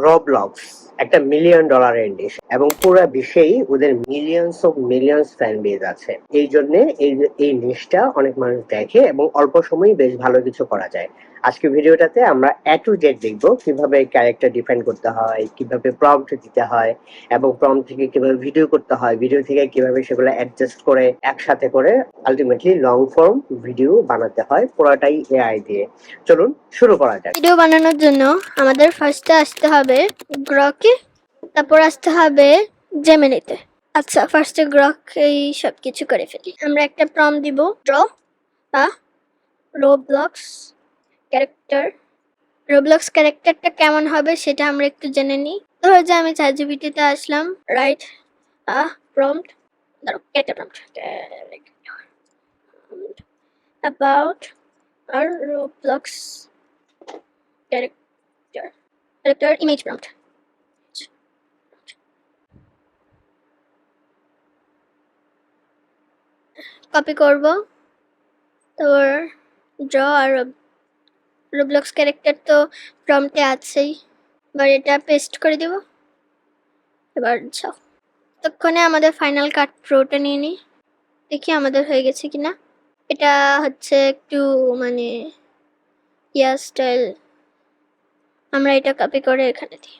রবলক্স একটা million dollar industry এবং পুরো বিশ্বেই ওদের millions of millions fan base আছে। এই জন্য এই নিশটা অনেক মানুষ দেখে এবং অল্প সময়ে বেশ ভালো কিছু করা যায়। আজকে ভিডিওটাতে আমরা এ টু জেড দেখবো কিভাবে ক্যারেক্টার ডিফাইন করতে হয়, কিভাবে প্রম্পট দিতে হয় এবং প্রম্পট থেকে কিভাবে ভিডিও করতে হয়, ভিডিও থেকে কিভাবে সেগুলো অ্যাডজাস্ট করে একসাথে করে আলটিমেটলি লং ফর্ম ভিডিও বানাতে হয়, পুরোটাই এআই দিয়ে। চলুন শুরু করা যাক। ভিডিও বানানোর জন্য আমাদের ফার্স্টে আসতে হবে গ্রকে, তারপর আসতে হবে জেমিনিতে। আচ্ছা, ফার্স্টে গ্রক এই সব কিছু করে ফেলি। আমরা একটা প্রম্পট দিব, ড্র আ রোবলক্স ক্যারেক্টার। রোবলক্স ক্যারেক্টারটা কেমন হবে সেটা আমরা একটু জেনে নিই। ধরো যে আমি চ্যাটজিপিটিতে আসলাম, রাইট আ প্রম্পট, ধরো character prompt about our Roblox character image prompt. Copy করব, তারপর ড্র আর রোবলক্স ক্যারেক্টার তো প্রম্পটে আছেই, এবার এটা পেস্ট করে দেব। এবার যাও, ততক্ষণে আমাদের ফাইনাল কাট প্রোটা নিয়ে নিই, দেখি আমাদের হয়ে গেছে কিনা। এটা হচ্ছে একটু মানে ইয়ার স্টাইল, আমরা এটা কপি করে এখানে দিই।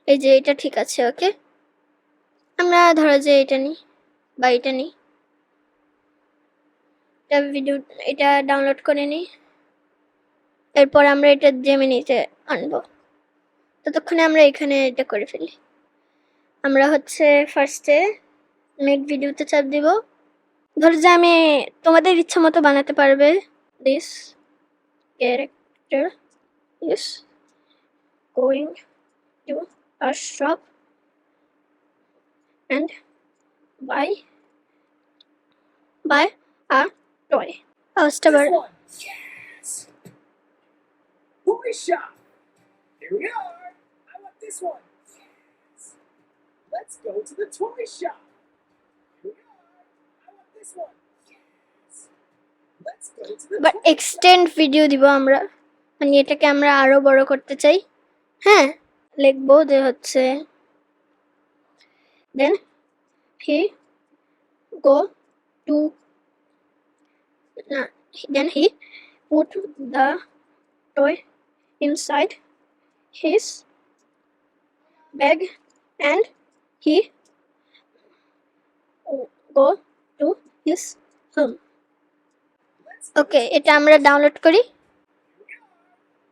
এই যে এটা ঠিক আছে, ওকে। আমরা ধরো যে এটা নিই বা এটা নিই, এটা ডাউনলোড করে নিই, এরপর আমরা এটা জেমিনিতে আনবো। ততক্ষণে আমরা এখানে এটা করে ফেলি। আমরা হচ্ছে ফার্স্টে মেক ভিডিওতে চাপ দিব। ধরো যে আমি তোমাদের ইচ্ছা মতো বানাতে পারবে। This character is going to a shop and buy a toy. First of all, Yes! Toy shop! Here we are! I want this one! Yes! Let's go to the toy shop! Here we are! I want this one! Yes! Let's go to the but extend video দিব আমরা, মানে এটাকে আমরা আরো বড় করতে চাই। হ্যাঁ, লিখবো যে হচ্ছে then he go to then he put the toy inside his bag and he go to his home. ওকে, এটা আমরা ডাউনলোড করি।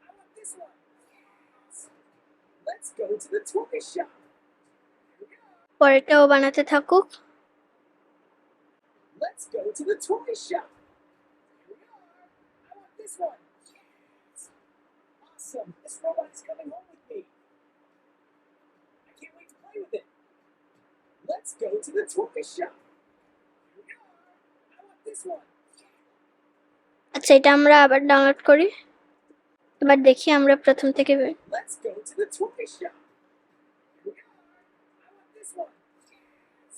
I want this one! Yes! Let's go to the toy shop! পরেরটাও বানাতে থাকুক। Let's go to the toy shop! Here we are! I want this one! Yes! Awesome! This robot is coming home with me! I can't wait to play with it! Let's go to the toy shop! Here we are! I want this one! আচ্ছা, এটা আমরা আবার download করি। এবার দেখি আমরা প্রথম থেকে। Let's go to the toy shop! Here we are! I want this one! Yes!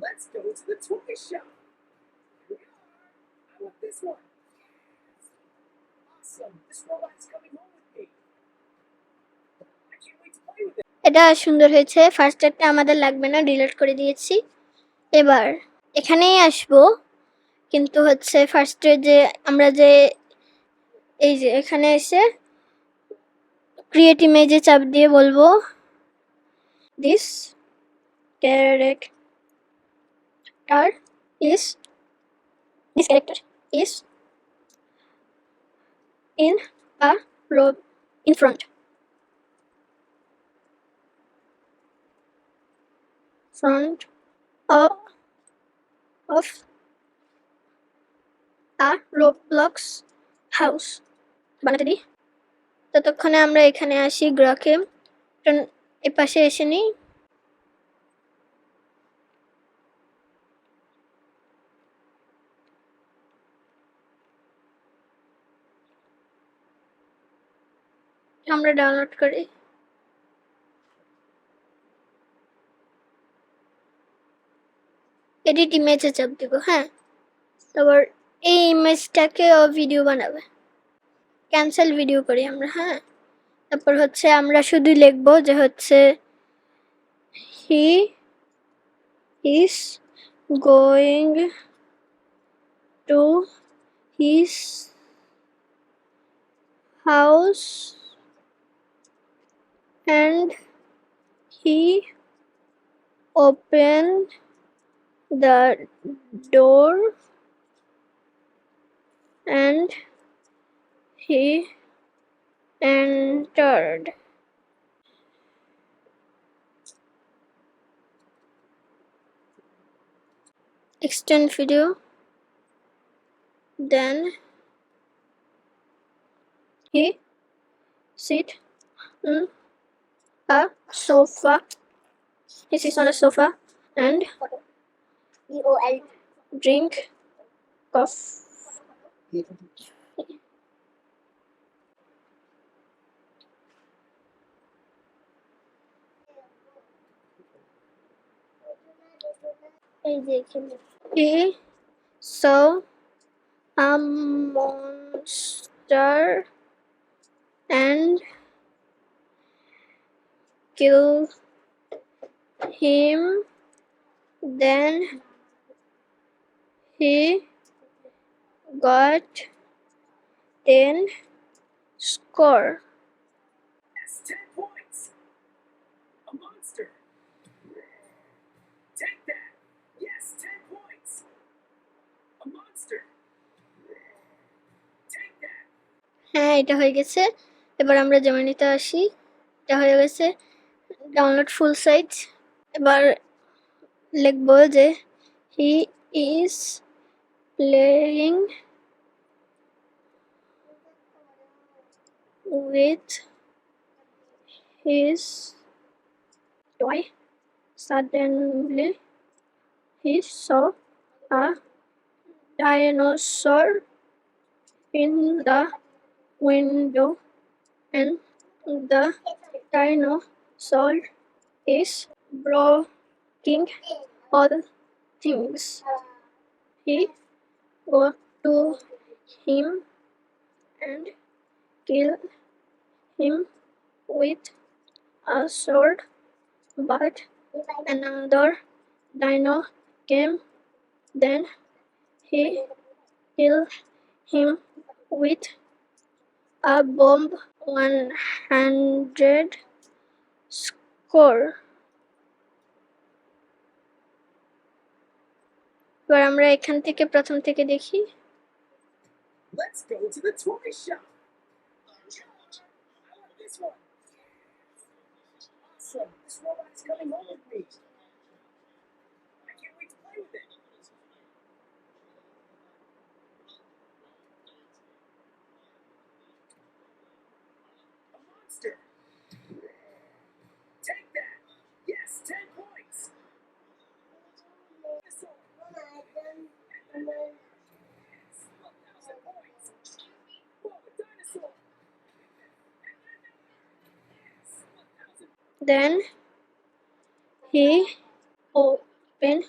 Let's go to the toy shop! Here we are! I want this one! Yes! Awesome! This robot is coming home with me! I can't wait to play with it! এটা সুন্দর হয়েছে। First এরটা আমাদের লাগবে না, delete করে দিয়েছি। এবার এখানেই আসবো, কিন্তু হচ্ছে ফার্স্টে যে আমরা যে এই যে এখানে এসে ক্রিয়েট ইমেজে চাপ দিয়ে বলবো this character is in a rho in front of a Roblox house বানাতে দিই। ততক্ষণে আমরা এখানে আসি গ্রকে, এ পাশে এসে নিই। আমরা ডাউনলোড করি। এডিট ইমেজে চাপ দিব। হ্যাঁ, তারপর এই ইমেজটাকে ও ভিডিও বানাবে। ক্যান্সেল ভিডিও করি আমরা। হ্যাঁ, তারপর হচ্ছে আমরা শুধু লিখবো যে হচ্ছে he is going to his house and he opened the door and he entered. Extend video. Then he sit on a sofa. He sits on a sofa and drink coffee. He saw a monster and killed him. Then he got 10 score. Yes, 10 points. A monster. Take that. Yes, 10 points. A monster. Take that. হ্যাঁ, এটা হয়ে গেছে। এবার আমরা জেমিনিতে আসি। এটা হয়ে গেছে ডাউনলোড ফুল সাইজ। এবার লিখব যে he is playing with his toy. Suddenly he saw a dinosaur in the window and the dinosaur is breaking all things. He go to him and kill him with a sword, but another dino came. Then he killed him with a bomb. 100 score. এবার আমরা এখান থেকে প্রথম থেকে দেখি। Let's go to the toy shop. I want this one. Awesome. This robot is coming home with me. I can't wait to play with it. A monster. Take that. Yes, 10 points. Dinosaur. Yes, 1,000 points. Whoa, a dinosaur. Yes, 1,000. Then he opened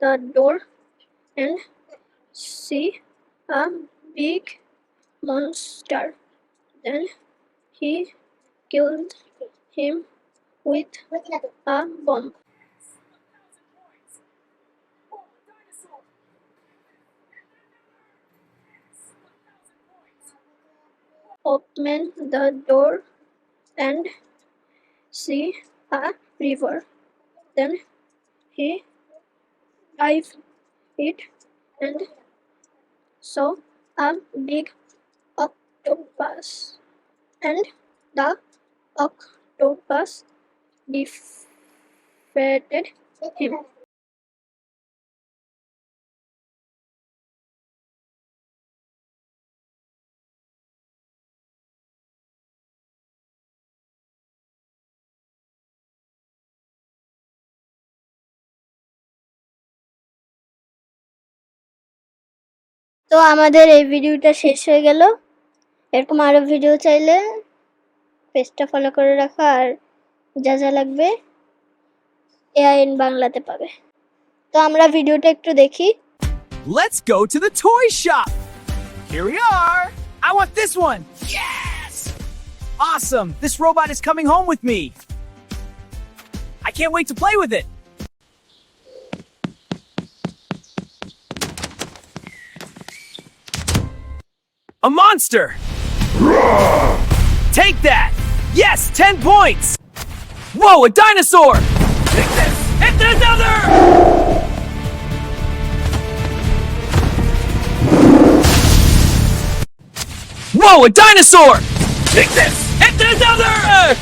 the door and see a big monster. Then he killed him with a bomb. Yes, 1,000 points. Whoa, a dinosaur. Yes, 1,000 points. Open the door and see a river. Then he dived it and saw a big octopus. And the octopus defeated him. তো আমাদের এই ভিডিওটা শেষ হয়ে গেল। এরকম আরো video চাইলে পেজটা ফলো করে রাখো, আর যা যা লাগবে এআই ইন বাংলাতে পাবে। তো আমরা ভিডিওটা একটু দেখি। Let's go to the toy shop. Here we are. I want this one. Yes! Awesome! This robot is coming home with me! I can't wait to play with it! A monster! Take that! Yes, 10 points! Whoa, a dinosaur! Take this! Hit another! Whoa, a dinosaur! Take this! Hit another!